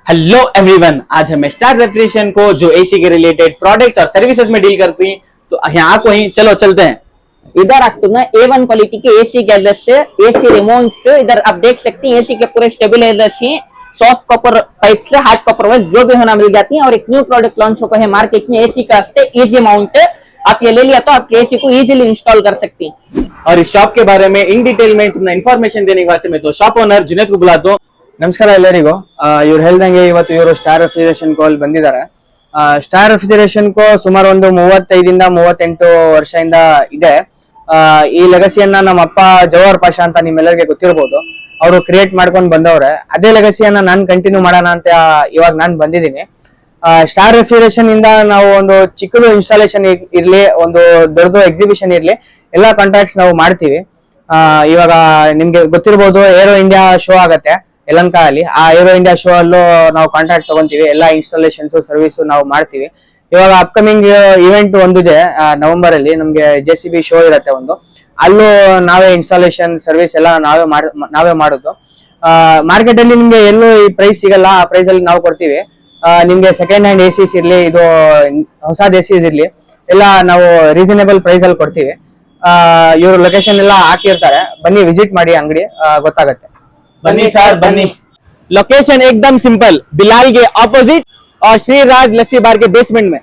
Hello everyone, आज हम star refrigeration को जो एसी के रिलेटेड प्रोडक्ट्स और सर्विसेज में डील करती हैं, तो यहाँ को ही चलो चलते हैं। इधर आपको ना A1 क्वालिटी के एसी गैजेट्स से एसी रिमोट से इधर आप देख सकते हैं एसी के पूरे स्टेबिलाईजर्स ही सॉफ्ट कॉपर पाइप से हार्ड कॉपर वाइज जो भी होना मिल जाती है। और एक न्यू प्रोडक्ट लॉन्च हुआ है मार्केट में एसी का इजी माउंट। आप ये ले लिया तो आपके एसी को इजीली इंस्टॉल कर सकती हैं। और इस शॉप के बारे में इन डिटेल में इन्फॉर्मेशन देने के वास्ते मैं तो शॉप ओनर जुनेद को बुलाता हूँ। ನಮಸ್ಕಾರ ಎಲ್ಲರಿಗೂ ಇವ್ರು ಹೇಳ್ದಂಗೆ ಇವತ್ತು ಇವರು ಸ್ಟಾರ್ ರೆಫ್ರಿಜರೇಷನ್ ಕೋ ಅಲ್ಲಿ ಬಂದಿದ್ದಾರೆ ಸ್ಟಾರ್ ರೆಫ್ರಿಜರೇಷನ್ ಕೋ ಸುಮಾರು ಒಂದು 35 38 ವರ್ಷದಿಂದ ಇದೆ ಈ ಲೆಗಸಿಯನ್ನ ನಮ್ಮ ಅಪ್ಪ ಜವಾಹರ್ ಪಾಷಾ ಅಂತ ನಿಮ್ಮೆಲ್ಲರಿಗೆ ಗೊತ್ತಿರಬಹುದು ಅವರು ಕ್ರಿಯೇಟ್ ಮಾಡ್ಕೊಂಡು ಬಂದವ್ರೆ ಅದೇ ಲೆಗಸಿಯನ್ನ ನಾನು ಕಂಟಿನ್ಯೂ ಮಾಡೋಣ ಅಂತ ಇವಾಗ ನಾನು ಬಂದಿದ್ದೀನಿ ಸ್ಟಾರ್ ರೆಫ್ರಿಜರೇಷನ್ ಇಂದ ನಾವು ಒಂದು ಚಿಕ್ಕದು ಇನ್ಸ್ಟಾಲೇಷನ್ ಇರ್ಲಿ ಒಂದು ದೊಡ್ಡದು ಎಕ್ಸಿಬಿಷನ್ ಇರ್ಲಿ ಎಲ್ಲಾ ಕಾಂಟ್ರಾಕ್ಟ್ಸ್ ನಾವು ಮಾಡ್ತೀವಿ ಇವಾಗ ನಿಮ್ಗೆ ಗೊತ್ತಿರಬಹುದು ಏರೋ ಇಂಡಿಯಾ ಶೋ ಆಗತ್ತೆ ಯಲಹಂಕ ಅಲ್ಲಿ ಆ ಏರೋ ಇಂಡಿಯಾ ಶೋ ಅಲ್ಲೂ ನಾವು ಕಾಂಟ್ರಾಕ್ಟ್ ತಗೊಂತೀವಿ ಎಲ್ಲಾ ಇನ್ಸ್ಟಾಲೇಷನ್ಸ್ ಸರ್ವಿಸ್ ನಾವು ಮಾಡ್ತೀವಿ ಇವಾಗ ಅಪ್ಕಮಿಂಗ್ ಇವೆಂಟ್ ಒಂದಿದೆ ನವೆಂಬರ್ ಅಲ್ಲಿ ನಮ್ಗೆ JCB ಶೋ ಇರತ್ತೆ ಒಂದು ಅಲ್ಲೂ ನಾವೇ ಇನ್ಸ್ಟಾಲೇಷನ್ ಸರ್ವಿಸ್ ಎಲ್ಲ ನಾವೇ ಮಾಡೋದು ಮಾರ್ಕೆಟ್ ಅಲ್ಲಿ ನಿಮ್ಗೆ ಎಲ್ಲೂ ಈ ಪ್ರೈಸ್ ಸಿಗಲ್ಲ ಆ ಪ್ರೈಸ್ ಅಲ್ಲಿ ನಾವು ಕೊಡ್ತೀವಿ ನಿಮ್ಗೆ ಸೆಕೆಂಡ್ ಹ್ಯಾಂಡ್ ಎಸಿಸ್ ಇರ್ಲಿ ಇದು ಹೊಸದ್ ಎಸಿಸ್ ಇರ್ಲಿ ಎಲ್ಲ ನಾವು ರೀಸನೇಬಲ್ ಪ್ರೈಸ್ ಅಲ್ಲಿ ಕೊಡ್ತೀವಿ ಇವ್ರ ಲೊಕೇಶನ್ ಎಲ್ಲ ಹಾಕಿರ್ತಾರೆ ಬನ್ನಿ ವಿಸಿಟ್ ಮಾಡಿ ಅಂಗಡಿ ಗೊತ್ತಾಗತ್ತೆ बनी सर बनी। लोकेशन एकदम सिंपल, बिलाल के ऑपोजिट और श्री राज लस्सी बार के बेसमेंट में।